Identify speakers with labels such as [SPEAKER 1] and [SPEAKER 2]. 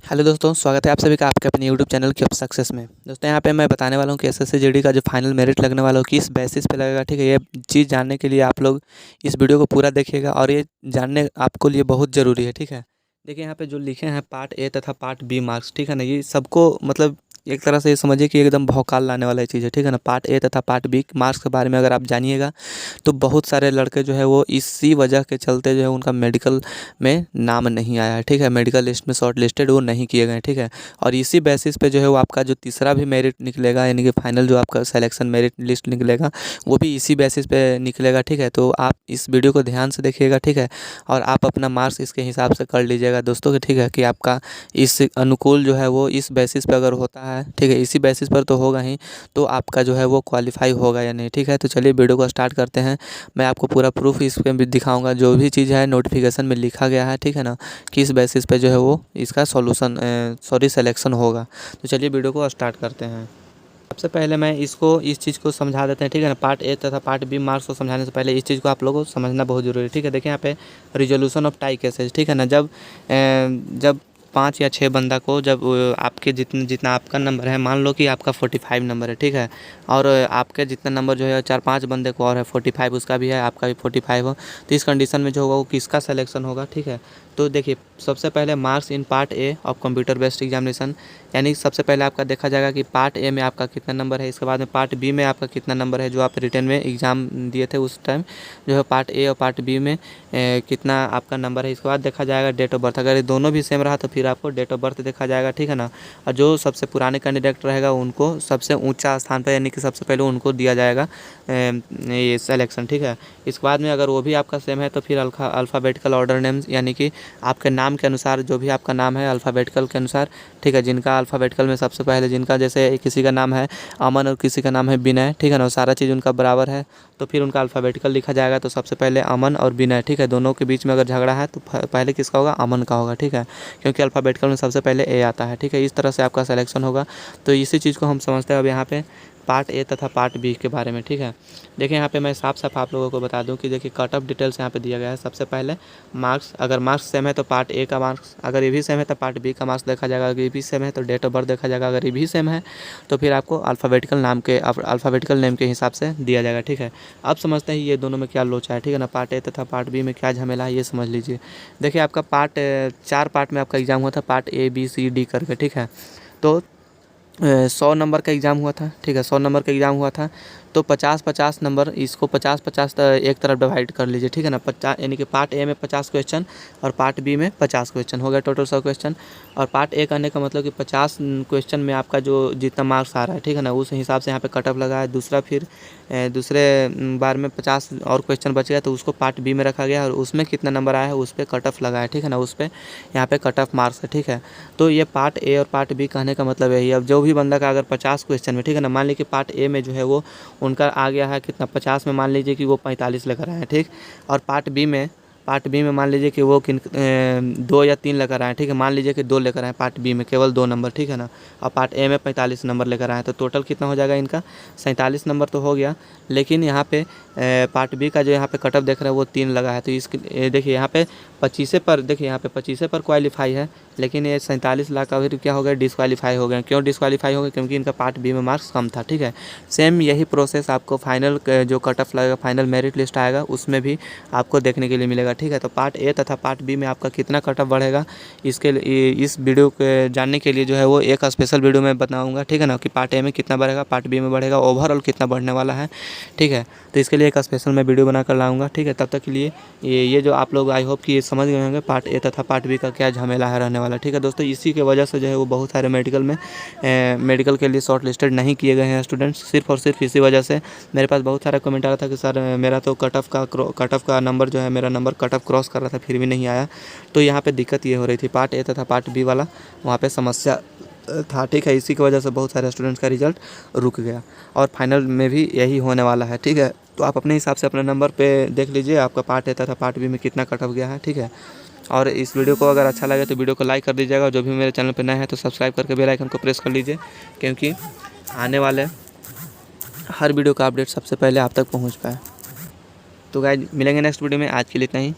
[SPEAKER 1] Hello दोस्तों, स्वागत है आप सभी का आपके अपने यूट्यूब चैनल क्यूब सक्सेस में। दोस्तों यहाँ पे मैं बताने वाला हूँ कि एसएससी जीडी का जो फाइनल मेरिट लगने वाला हो किस बेसिस पे लगेगा। ठीक है, ये चीज़ जानने के लिए आप लोग इस वीडियो को पूरा देखिएगा और ये जानने आपको लिए बहुत ज़रूरी है। ठीक है, देखिए यहाँ पे जो लिखे हैं पार्ट ए तथा पार्ट बी मार्क्स, ठीक है ना, ये सबको मतलब एक तरह से ये समझिए कि एकदम भौकाल लाने वाला चीज़ है। ठीक है ना, पार्ट ए तथा पार्ट बी मार्क्स के बारे में अगर आप जानिएगा तो बहुत सारे लड़के जो है वो इसी वजह के चलते जो है उनका मेडिकल में नाम नहीं आया है। ठीक है, मेडिकल लिस्ट में शॉर्ट लिस्टेड वो नहीं किए गए। ठीक है, और इसी बेसिस पे जो है वो आपका जो तीसरा भी मेरिट निकलेगा, यानी कि फाइनल जो आपका सिलेक्शन मेरिट लिस्ट निकलेगा वो भी इसी बेसिस पे निकलेगा। ठीक है, तो आप इस वीडियो को ध्यान से देखिएगा। ठीक है, और आप अपना मार्क्स इसके हिसाब से कर लीजिएगा दोस्तों कि ठीक है कि आपका इस अनुकूल जो है वो इस बेसिस पे अगर होता है, ठीक है, इसी बेसिस पर तो होगा ही, तो आपका जो है वो क्वालिफाई होगा या नहीं। ठीक है, तो चलिए वीडियो को स्टार्ट करते हैं। मैं आपको पूरा प्रूफ इस पे भी दिखाऊंगा, जो भी चीज़ है नोटिफिकेशन में लिखा गया है। ठीक है ना, किस बेसिस पे जो है वो इसका सॉल्यूशन सिलेक्शन होगा। तो चलिए वीडियो को स्टार्ट करते हैं। सबसे पहले मैं इस चीज़ को समझा देते हैं। ठीक है ना, पार्ट ए तथा पार्ट बी मार्क्स को समझाने से पहले इस चीज़ को आप लोगों को समझना बहुत ज़रूरी है। ठीक है, देखिए यहाँ पे रिजोल्यूशन ऑफ टाई केसेज। ठीक है ना, जब 5 या 6 बंदा को जब आपके जितना आपका नंबर है, मान लो कि आपका 45 नंबर है। ठीक है, और आपके जितना नंबर जो है 4-5 बंदे को और है 45, उसका भी है, आपका भी 45 हो, तो इस कंडीशन में जो होगा वो किसका सिलेक्शन होगा। ठीक है, तो देखिए सबसे पहले marks in part A of computer based examination, यानी सबसे पहले आपका देखा जाएगा कि पार्ट ए में आपका कितना नंबर है, इसके बाद में पार्ट बी में आपका कितना नंबर है जो आप रिटर्न में एग्ज़ाम दिए थे उस टाइम, जो है पार्ट ए और पार्ट बी में कितना आपका नंबर है। इसके बाद देखा जाएगा डेट ऑफ बर्थ, अगर ये दोनों भी सेम रहा तो फिर आपको डेट ऑफ बर्थ देखा जाएगा। ठीक है ना, और जो सबसे पुराने कैंडिडेट रहेगा उनको सबसे ऊंचा स्थान पर, यानी कि सबसे पहले उनको दिया जाएगा ये सिलेक्शन। ठीक है, इसके बाद में अगर वो भी आपका सेम है तो फिर अल्फ़ाबेटिकल ऑर्डर नेम्स, यानी कि आपके नाम के अनुसार जो भी आपका नाम है अल्फ़ाबेटिकल के अनुसार। ठीक है, जिनका अल्फ़ाबेटिकल में सबसे पहले, जिनका जैसे किसी का नाम है अमन और किसी का नाम है विनय, ठीक है ना, सारा चीज़ उनका बराबर है तो फिर उनका अल्फ़ाबेटिकल लिखा जाएगा। तो सबसे पहले अमन और विनय, ठीक है, दोनों के बीच में अगर झगड़ा है तो पहले किसका होगा, अमन का होगा। ठीक है, क्योंकि अल्फ़ाबेटिकल में सबसे पहले ए आता है। ठीक है, इस तरह से आपका सिलेक्शन होगा। तो इसी चीज़ को हम समझते हैं अब यहाँ पे पार्ट ए तथा पार्ट बी के बारे में। ठीक है, देखिए यहाँ पे मैं साफ साफ आप लोगों को बता दूं कि देखिए कट ऑफ डिटेल्स यहाँ पे दिया गया है। सबसे पहले मार्क्स, अगर मार्क्स सेम है तो पार्ट ए का मार्क्स, अगर ये भी सेम है तो पार्ट बी का मार्क्स देखा जाएगा, अगर ये भी सेम है तो डेट ऑफ बर्थ देखा जाएगा, अगर ये भी सेम है तो फिर आपको अल्फ़ाबेटिकल नेम के हिसाब से दिया जाएगा। ठीक है, अब समझते हैं ये दोनों में क्या लोचा है। ठीक है ना, पार्ट ए तथा पार्ट बी में क्या झमेला है ये समझ लीजिए। देखिए आपका 4 पार्ट में आपका एग्ज़ाम हुआ था, part A B C D करके। ठीक है, तो 100 नंबर का एग्ज़ाम हुआ था। ठीक है, 100 नंबर का एग्ज़ाम हुआ था तो 50-50 नंबर, इसको 50-50 एक तरफ डिवाइड कर लीजिए। ठीक है ना, 50 यानी कि पार्ट ए में 50 क्वेश्चन और पार्ट बी में 50 क्वेश्चन, हो गया टोटल 100 क्वेश्चन। और पार्ट ए करने का मतलब कि 50 क्वेश्चन में आपका जो जितना मार्क्स आ रहा है, ठीक है ना, उस हिसाब से यहाँ पे कट ऑफ लगा है। दूसरा फिर दूसरे बार में 50 और क्वेश्चन बच गया तो उसको पार्ट बी में रखा गया और उसमें कितना नंबर आया है उस पर कट ऑफ लगा है। ठीक है ना, उस पर यहाँ पे कट ऑफ मार्क्स है। ठीक है, तो ये पार्ट ए और पार्ट बी कहने का मतलब यही है। अब जो भी बंदा का अगर 50 क्वेश्चन में, ठीक है ना, मान लीजिए कि पार्ट ए में जो है वो उनका आ गया है कितना, 50 में मान लीजिए कि वो 45 लेकर आए हैं। ठीक, और पार्ट बी में मान लीजिए कि वो 2 या 3 लेकर आए। ठीक है, मान लीजिए कि 2 लेकर आए पार्ट बी में, केवल 2 नंबर। ठीक है ना, और पार्ट ए में 45 नंबर लेकर आए तो टोटल कितना हो जाएगा इनका, 47 नंबर तो हो गया। लेकिन यहाँ पे पार्ट बी का जो यहाँ पे कट ऑफ देख रहे हैं वो 3 लगा है, तो इसके देखिए यहाँ पे 25 पर, देखिए यहाँ पे 25 पर क्वालिफाई है, लेकिन ये 47 लाख का फिर क्या हो गया, डिस्क्वालीफाई हो गए। क्यों डिस्क्वालीफाई हो गए, क्योंकि इनका पार्ट बी में मार्क्स कम था। ठीक है, सेम यही प्रोसेस आपको फाइनल जो कट ऑफ लगेगा, फाइनल मेरिट लिस्ट आएगा उसमें भी आपको देखने के लिए मिलेगा। ठीक है, तो पार्ट ए तथा पार्ट बी में आपका कितना कट ऑफ बढ़ेगा, इसके लिए इस वीडियो के जानने के लिए जो है वो एक स्पेशल वीडियो में बताऊँगा। ठीक है ना, कि पार्ट ए में कितना बढ़ेगा, पार्ट बी में बढ़ेगा, ओवरऑल कितना बढ़ने वाला है। ठीक है, तो इसके लिए एक स्पेशल मैं वीडियो बनाकर लाऊंगा। ठीक है, तब तक के लिए ये जो आप लोग आई होप कि ये समझ गए होंगे पार्ट ए तथा पार्ट बी का क्या झमेला है रहने वाला। ठीक है दोस्तों, इसी की वजह से जो है वो बहुत सारे मेडिकल के लिए शॉर्ट लिस्टेड नहीं किए गए हैं स्टूडेंट्स, सिर्फ और सिर्फ इसी वजह से। मेरे पास बहुत सारा कमेंट आ रहा था कि सर मेरा तो कट ऑफ का नंबर जो है, मेरा नंबर कट ऑफ क्रॉस कर रहा था फिर भी नहीं आया। तो यहाँ पे दिक्कत ये हो रही थी, पार्ट ए तथा पार्ट बी वाला वहाँ पे समस्या था। ठीक है, इसी की वजह से बहुत सारे स्टूडेंट्स का रिजल्ट रुक गया और फाइनल में भी यही होने वाला है। ठीक है, तो आप अपने हिसाब से अपने नंबर पे देख लीजिए आपका पार्ट ए तथा पार्ट बी में कितना कट ऑफ गया है। ठीक है, और इस वीडियो को अगर अच्छा लगे तो वीडियो को लाइक कर दीजिएगा, जो भी मेरे चैनल पे नए हैं तो सब्सक्राइब करके बेल आइकन को प्रेस कर लीजिए, क्योंकि आने वाले हर वीडियो का अपडेट सबसे पहले आप तक पहुँच पाए। तो गाइस मिलेंगे नेक्स्ट वीडियो में, आज के लिए इतना ही।